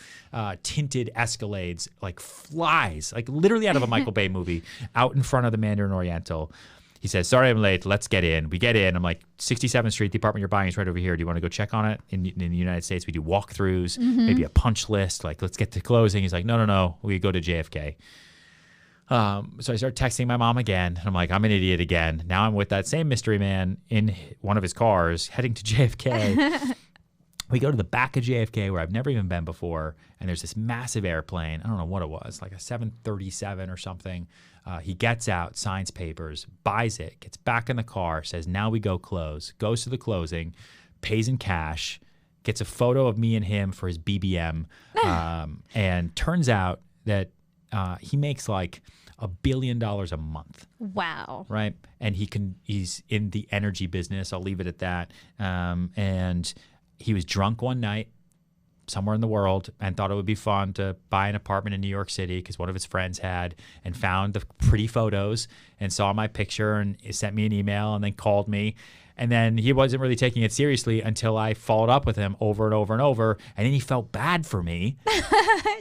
[SPEAKER 1] tinted Escalades, like flies, like literally out of a Michael Bay movie, out in front of the Mandarin Oriental. He says, sorry I'm late, let's get in. We get in. I'm like, 67th Street, the apartment you're buying is right over here. Do you want to go check on it? In the United States, we do walkthroughs, maybe a punch list. Like, let's get to closing. He's like, no. We go to JFK. So I start texting my mom again. And I'm like, I'm an idiot again. Now I'm with that same mystery man in one of his cars heading to JFK. We go to the back of JFK where I've never even been before. And there's this massive airplane. I don't know what it was, like a 737 or something. He gets out, signs papers, buys it, gets back in the car, says, now we go close, goes to the closing, pays in cash, gets a photo of me and him for his BBM. And turns out that he makes like $1 billion a month.
[SPEAKER 2] Wow.
[SPEAKER 1] Right. And he's in the energy business. I'll leave it at that. And he was drunk one night somewhere in the world and thought it would be fun to buy an apartment in New York City because one of his friends had, and found the pretty photos and saw my picture and sent me an email and then called me. And then he wasn't really taking it seriously until I followed up with him over and over and over. And then he felt bad for me.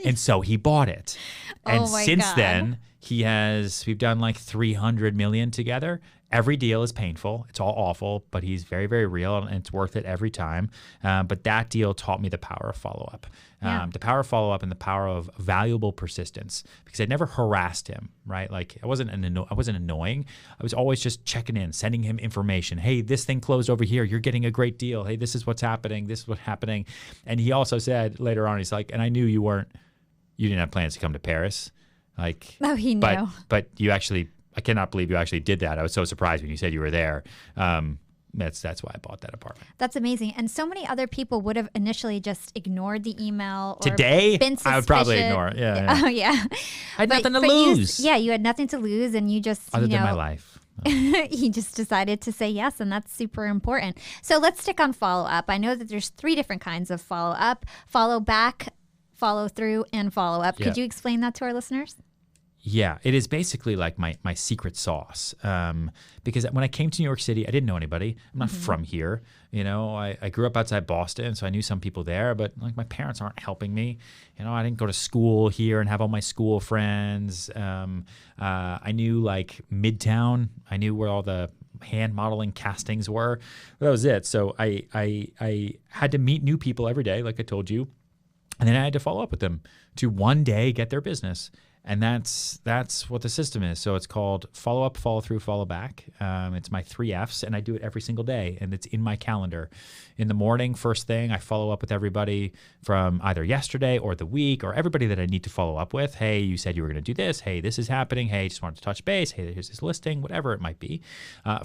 [SPEAKER 1] And so he bought it. And since then, we've done like 300 million together. Every deal is painful. It's all awful, but he's very, very real and it's worth it every time. But that deal taught me the power of follow-up. The power of follow-up and the power of valuable persistence, because I never harassed him, right? Like I wasn't annoying. I was always just checking in, sending him information. Hey, this thing closed over here. You're getting a great deal. Hey, this is what's happening. This is what's happening. And he also said later on, he's like, and I knew you didn't have plans to come to Paris. Like,
[SPEAKER 2] oh, he knew.
[SPEAKER 1] But you actually, I cannot believe you actually did that. I was so surprised when you said you were there. That's why I bought that apartment.
[SPEAKER 2] That's amazing. And so many other people would have initially just ignored the email. Or
[SPEAKER 1] Today,
[SPEAKER 2] been suspicious.
[SPEAKER 1] I would probably ignore it. Yeah.
[SPEAKER 2] Oh, yeah.
[SPEAKER 1] I had nothing to lose.
[SPEAKER 2] You had nothing to lose, and you just,
[SPEAKER 1] Other than my life.
[SPEAKER 2] He just decided to say yes, and that's super important. So let's stick on follow-up. I know that there's 3 different kinds of follow-up: follow back, follow through, and follow-up. Could you explain that to our listeners?
[SPEAKER 1] Yeah, it is basically like my secret sauce. Because when I came to New York City, I didn't know anybody. I'm not from here. You know, I grew up outside Boston, so I knew some people there, but like my parents aren't helping me. You know, I didn't go to school here and have all my school friends. I knew like Midtown. I knew where all the hand modeling castings were. That was it. So I had to meet new people every day, like I told you. And then I had to follow up with them to one day get their business. And that's what the system is. So it's called follow up, follow through, follow back. It's my 3F's, and I do it every single day, and it's in my calendar. In the morning, first thing, I follow up with everybody from either yesterday or the week, or everybody that I need to follow up with. Hey, you said you were going to do this. Hey, this is happening. Hey, just wanted to touch base. Hey, here's this listing, whatever it might be.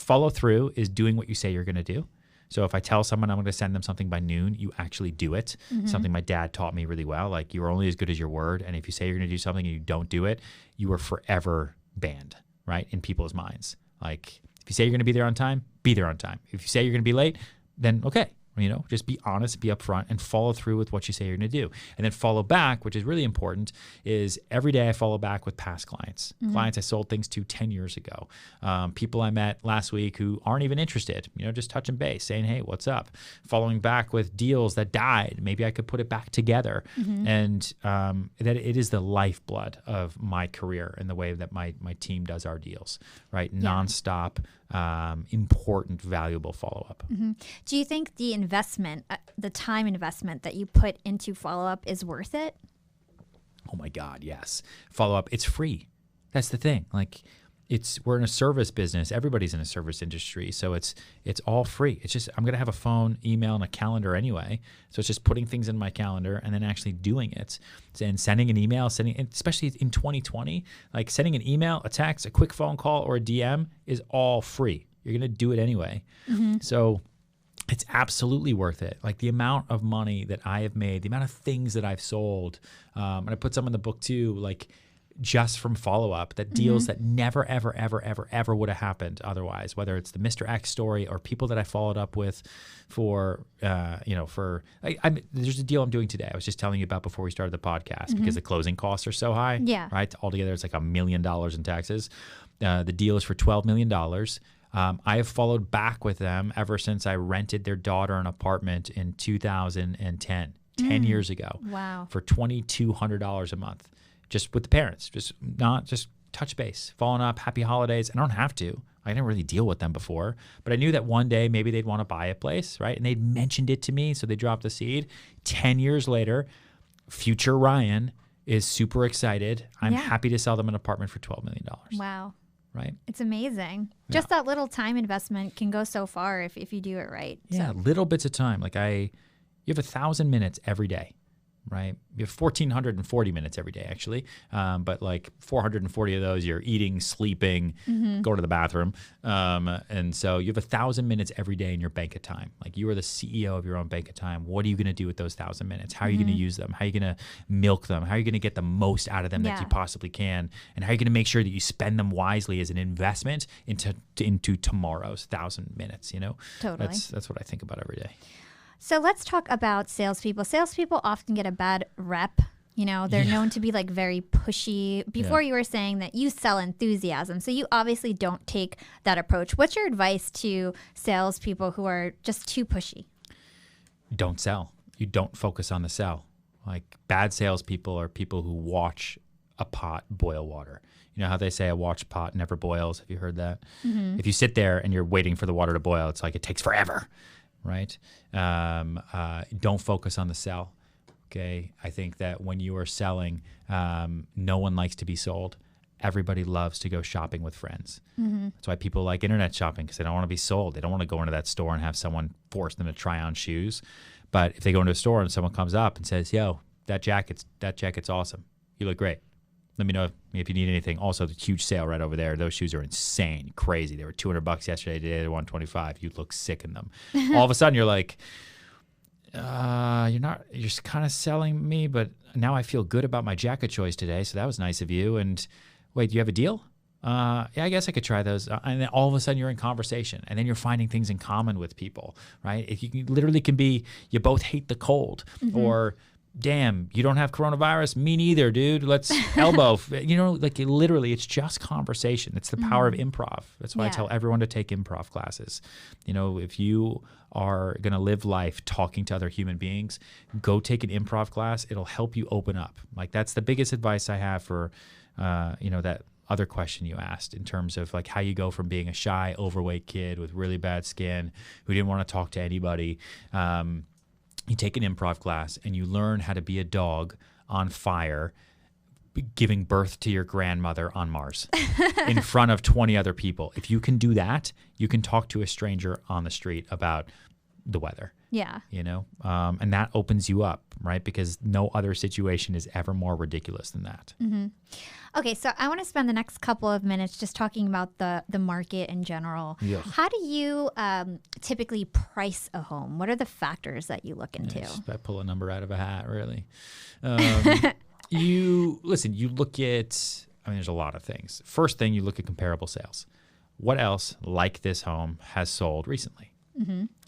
[SPEAKER 1] Follow through is doing what you say you're going to do. So if I tell someone I'm going to send them something by noon, you actually do it. Something my dad taught me really well. Like, you're only as good as your word. And if you say you're going to do something and you don't do it, you are forever banned, right, in people's minds. Like, if you say you're going to be there on time, be there on time. If you say you're going to be late, then okay. You know, just be honest, be upfront, and follow through with what you say you're going to do. And then follow back, which is really important, is every day I follow back with past clients. Clients I sold things to 10 years ago. People I met last week who aren't even interested, you know, just touching base, saying, hey, what's up? Following back with deals that died. Maybe I could put it back together. And that it is the lifeblood of my career and the way that my team does our deals, right? Yeah. Nonstop, important, valuable follow-up.
[SPEAKER 2] Do you think the investment, the time investment that you put into follow-up is worth it?
[SPEAKER 1] Oh my God, yes. Follow-up, it's free. That's the thing. Like, we're in a service business. Everybody's in a service industry, so it's all free. It's just, I'm gonna have a phone, email, and a calendar anyway. So it's just putting things in my calendar and then actually doing it. And sending an email, especially in 2020, like sending an email, a text, a quick phone call, or a DM is all free. You're gonna do it anyway. So it's absolutely worth it. Like, the amount of money that I have made, the amount of things that I've sold, and I put some in the book too, like, just from follow-up, that deals that never, ever, ever, ever, ever would have happened otherwise, whether it's the Mr. X story or people that I followed up with for, there's a deal I'm doing today. I was just telling you about before we started the podcast, because the closing costs are so high, right? Altogether, it's like $1 million in taxes. The deal is for $12 million. I have followed back with them ever since I rented their daughter an apartment in 2010, 10 years ago.
[SPEAKER 2] Wow.
[SPEAKER 1] For $2,200 a month, just with the parents, just touch base, following up, happy holidays. I don't have to. I didn't really deal with them before, but I knew that one day maybe they'd want to buy a place, right? And they'd mentioned it to me, so they dropped the seed. 10 years later, future Ryan is super excited. I'm happy to sell them an apartment for $12 million.
[SPEAKER 2] Wow.
[SPEAKER 1] Right?
[SPEAKER 2] It's amazing. Just that little time investment can go so far if you do it right.
[SPEAKER 1] Yeah,
[SPEAKER 2] so.
[SPEAKER 1] Little bits of time. Like you have 1,000 minutes every day, right? You have 1,440 minutes every day, actually. But like 440 of those, you're eating, sleeping, go to the bathroom. And so you have 1,000 minutes every day in your bank of time. Like you are the CEO of your own bank of time. What are you going to do with those 1,000 minutes? How are you going to use them? How are you going to milk them? How are you going to get the most out of them that you possibly can? And how are you going to make sure that you spend them wisely as an investment into tomorrow's 1,000 minutes, you know?
[SPEAKER 2] Totally.
[SPEAKER 1] That's what I think about every day.
[SPEAKER 2] So let's talk about salespeople. Salespeople often get a bad rep. You know, they're known to be like very pushy. Before you were saying that you sell enthusiasm. So you obviously don't take that approach. What's your advice to salespeople who are just too pushy?
[SPEAKER 1] Don't sell. You don't focus on the sell. Like bad salespeople are people who watch a pot boil water. You know how they say a watched pot never boils? Have you heard that? If you sit there and you're waiting for the water to boil, it's like it takes forever. Right? Don't focus on the sell. Okay. I think that when you are selling, no one likes to be sold. Everybody loves to go shopping with friends. That's why people like internet shopping, because they don't want to be sold. They don't want to go into that store and have someone force them to try on shoes. But if they go into a store and someone comes up and says, yo, that jacket's awesome. You look great. Let me know if you need anything. Also, the huge sale right over there. Those shoes are insane, crazy. They were $200 yesterday. Today they're $125. You look sick in them. All of a sudden, you're like, you're just kind of selling me, but now I feel good about my jacket choice today. So that was nice of you. And wait, do you have a deal? Yeah, I guess I could try those. And then all of a sudden you're in conversation, and then you're finding things in common with people, right? If you literally can be, you both hate the cold, or damn, you don't have coronavirus? Me neither, dude. Let's elbow. You know, like literally, it's just conversation. It's the power of improv. That's why I tell everyone to take improv classes. You know, if you are going to live life talking to other human beings, go take an improv class. It'll help you open up. Like that's the biggest advice I have for, that other question you asked in terms of like how you go from being a shy, overweight kid with really bad skin who didn't want to talk to anybody. You take an improv class and you learn how to be a dog on fire, giving birth to your grandmother on Mars in front of 20 other people. If you can do that, you can talk to a stranger on the street about the weather.
[SPEAKER 2] Yeah.
[SPEAKER 1] You know, and that opens you up, right? Because no other situation is ever more ridiculous than that.
[SPEAKER 2] Okay, so I want to spend the next couple of minutes just talking about the market in general.
[SPEAKER 1] Yes.
[SPEAKER 2] How do you typically price a home? What are the factors that you look into?
[SPEAKER 1] Yes, I pull a number out of a hat, really. You look at, there's a lot of things. First thing, you look at comparable sales. What else like this home has sold recently?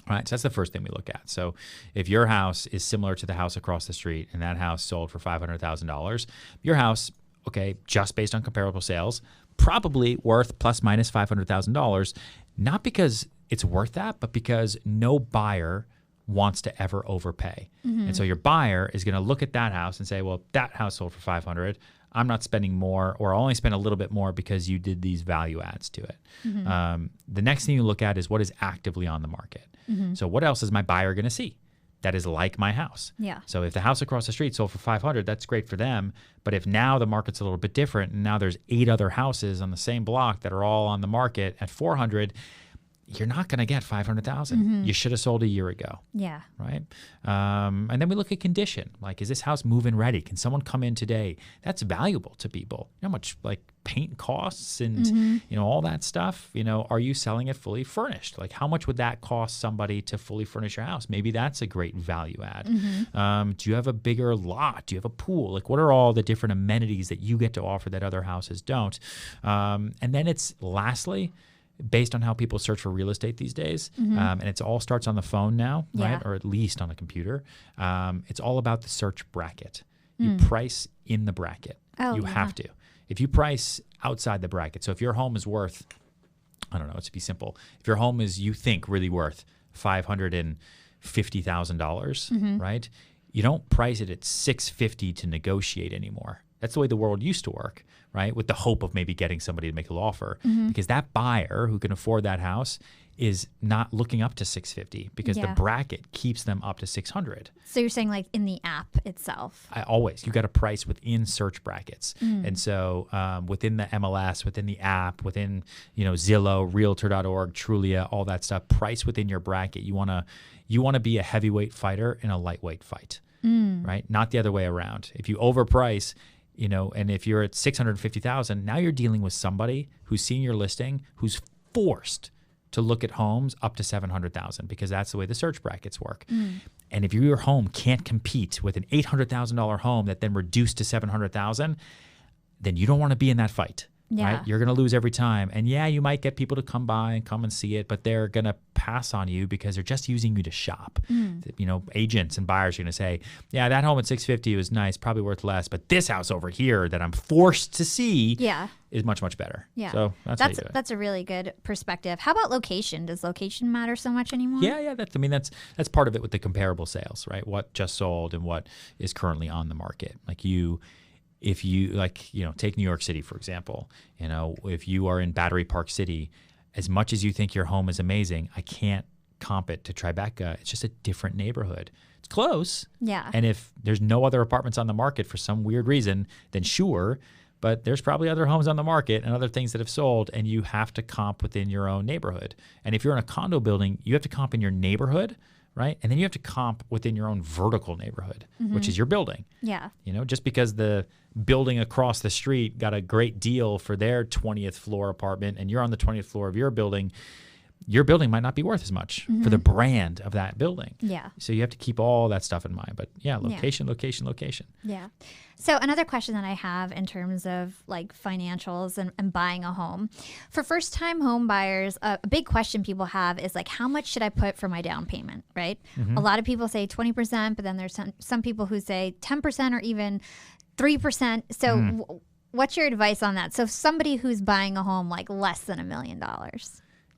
[SPEAKER 1] Right, so that's the first thing we look at. So if your house is similar to the house across the street and that house sold for $500,000, your house, okay, just based on comparable sales, probably worth plus minus $500,000, not because it's worth that, but because no buyer wants to ever overpay. And so your buyer is going to look at that house and say, well, that house sold for $500,000. I'm not spending more, or I'll only spend a little bit more because you did these value adds to it. The next thing you look at is what is actively on the market. So what else is my buyer going to see that is like my house?
[SPEAKER 2] Yeah.
[SPEAKER 1] So if the house across the street sold for $500,000, that's great for them. But if now the market's a little bit different and now there's 8 other houses on the same block that are all on the market at $400,000, you're not going to get $500,000. You should have sold a year ago.
[SPEAKER 2] Yeah.
[SPEAKER 1] Right. And then we look at condition. Like, is this house move-in ready? Can someone come in today? That's valuable to people. You know how much like paint costs and all that stuff. Are you selling it fully furnished? Like, how much would that cost somebody to fully furnish your house? Maybe that's a great value add. Do you have a bigger lot? Do you have a pool? Like, what are all the different amenities that you get to offer that other houses don't? And then it's lastly, based on how people search for real estate these days, and it all starts on the phone now, right? Or at least on a computer. It's all about the search bracket. You price in the bracket. You have to. If you price outside the bracket, so if your home is worth I don't know, let's be simple. If your home is, you think, really worth $550,000, right? You don't price it at $650 to negotiate anymore. That's the way the world used to work, right? With the hope of maybe getting somebody to make a offer, because that buyer who can afford that house is not looking up to $650 because the bracket keeps them up to $600.
[SPEAKER 2] So you're saying like in the app itself?
[SPEAKER 1] You got to price within search brackets. And so within the MLS, within the app, within, Zillow, Realtor.org, Trulia, all that stuff, price within your bracket. You want to be a heavyweight fighter in a lightweight fight, right? Not the other way around. If you overprice, and if you're at $650,000, now you're dealing with somebody who's seen your listing, who's forced to look at homes up to $700,000 because that's the way the search brackets work. And if your home can't compete with an $800,000 home that then reduced to $700,000, then you don't want to be in that fight. Right? You're going to lose every time. And you might get people to come by and come and see it, but they're going to pass on you because they're just using you to shop. Agents and buyers are going to say, that home at $650 was nice, probably worth less, but this house over here that I'm forced to see is much, much better. Yeah. So
[SPEAKER 2] that's a really good perspective. How about location? Does location matter so much anymore?
[SPEAKER 1] Yeah. That's part of it with the comparable sales, right? What just sold and what is currently on the market. If you take New York City, for example, if you are in Battery Park City, as much as you think your home is amazing, I can't comp it to Tribeca. It's just a different neighborhood. It's close.
[SPEAKER 2] Yeah.
[SPEAKER 1] And if there's no other apartments on the market for some weird reason, then sure. But there's probably other homes on the market and other things that have sold, and you have to comp within your own neighborhood. And if you're in a condo building, you have to comp in your neighborhood, right? And then you have to comp within your own vertical neighborhood, which is your building.
[SPEAKER 2] Yeah.
[SPEAKER 1] Just because the building across the street got a great deal for their 20th floor apartment and you're on the 20th floor of your building might not be worth as much for the brand of that building.
[SPEAKER 2] Yeah.
[SPEAKER 1] So you have to keep all that stuff in mind. But location.
[SPEAKER 2] Yeah. So another question that I have in terms of like financials and buying a home. For first-time home buyers, a big question people have is like, how much should I put for my down payment, right? A lot of people say 20%, but then there's some people who say 10% or even 3%. So what's your advice on that? So somebody who's buying a home like less than $1 million.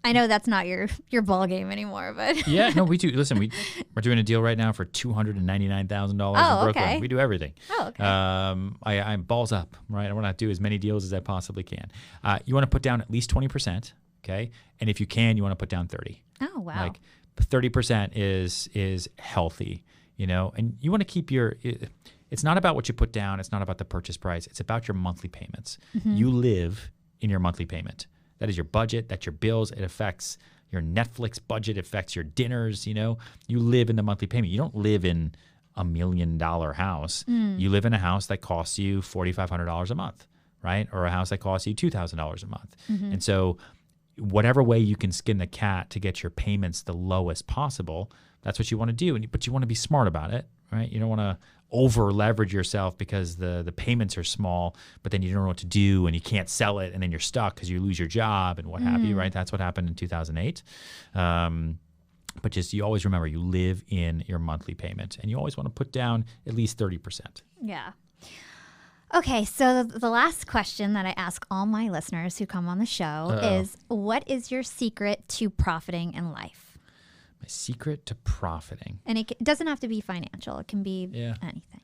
[SPEAKER 2] I know that's not your ball game anymore, but
[SPEAKER 1] no, we do. Listen, we're doing a deal right now for $299,000 in Brooklyn.
[SPEAKER 2] Okay.
[SPEAKER 1] We do everything.
[SPEAKER 2] Oh, okay.
[SPEAKER 1] I'm balls up, right? I want to do as many deals as I possibly can. You want to put down at least 20%, okay? And if you can, you want to put down 30.
[SPEAKER 2] Oh, wow.
[SPEAKER 1] Like 30% is healthy, and you want to keep it's not about what you put down. It's not about the purchase price. It's about your monthly payments. You live in your monthly payment. That is your budget. That's your bills. It affects your Netflix budget. It affects your dinners. You live in the monthly payment. You don't live in $1 million house. You live in a house that costs you $4,500 a month, right? Or a house that costs you $2,000 a month. And so whatever way you can skin the cat to get your payments the lowest possible, that's what you want to do. But you want to be smart about it, right? You don't want to over leverage yourself because the payments are small, but then you don't know what to do and you can't sell it and then you're stuck because you lose your job and what have you, right? That's what happened in 2008. But just you always remember you live in your monthly payment and you always want to put down at least 30%.
[SPEAKER 2] Yeah. Okay, so the last question that I ask all my listeners who come on the show is, what is your secret to profiting in life?
[SPEAKER 1] My secret to profiting.
[SPEAKER 2] And it doesn't have to be financial. It can be anything.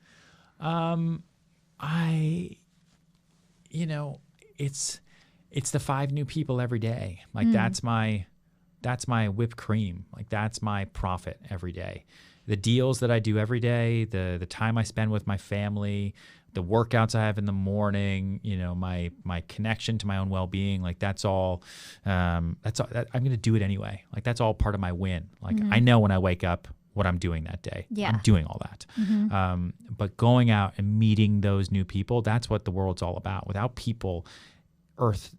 [SPEAKER 1] It's the 5 new people every day. Like that's my whipped cream. Like that's my profit every day. The deals that I do every day, the time I spend with my family, the workouts I have in the morning, my connection to my own well-being, like that's all I'm going to do it anyway. Like that's all part of my win. Like I know when I wake up what I'm doing that day. Yeah. I'm doing all that. But going out and meeting those new people, that's what the world's all about. Without people, Earth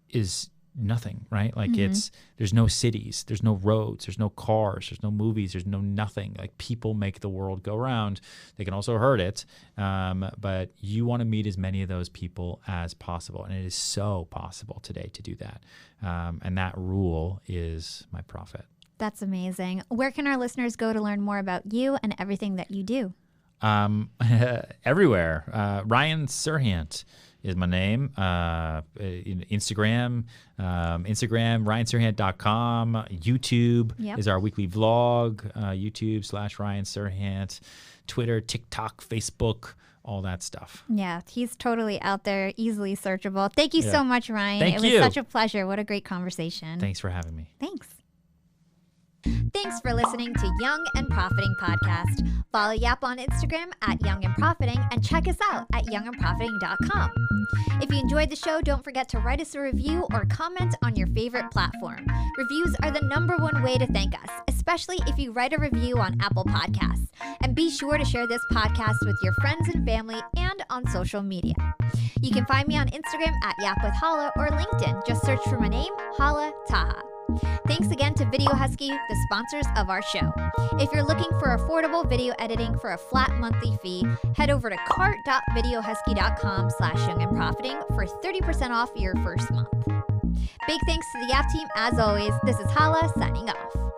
[SPEAKER 1] is nothing, right? Like there's no cities, there's no roads, there's no cars, there's no movies, there's no nothing. Like people make the world go round. They can also hurt it. But you want to meet as many of those people as possible. And it is so possible today to do that. And that rule is my profit.
[SPEAKER 2] That's amazing. Where can our listeners go to learn more about you and everything that you do?
[SPEAKER 1] Everywhere. Ryan Serhant is my name. Instagram, RyanSerhant.com. YouTube is our weekly vlog. YouTube/Ryan Serhant. Twitter, TikTok, Facebook, all that stuff.
[SPEAKER 2] Yeah, he's totally out there, easily searchable. Thank you so much, Ryan.
[SPEAKER 1] Thank you.
[SPEAKER 2] It was such a pleasure. What a great conversation.
[SPEAKER 1] Thanks for having me.
[SPEAKER 2] Thanks. Thanks for listening to Young and Profiting Podcast. Follow Yap on Instagram at Young and Profiting and check us out at youngandprofiting.com. If you enjoyed the show, don't forget to write us a review or comment on your favorite platform. Reviews are the #1 way to thank us, especially if you write a review on Apple Podcasts. And be sure to share this podcast with your friends and family and on social media. You can find me on Instagram at Yap with Hala or LinkedIn. Just search for my name, Hala Taha. Thanks again to Video Husky, the sponsors of our show. If you're looking for affordable video editing for a flat monthly fee, head over to cart.videohusky.com/youngandprofiting for 30% off your first month. Big thanks to the Yap team as always. This is Hala signing off.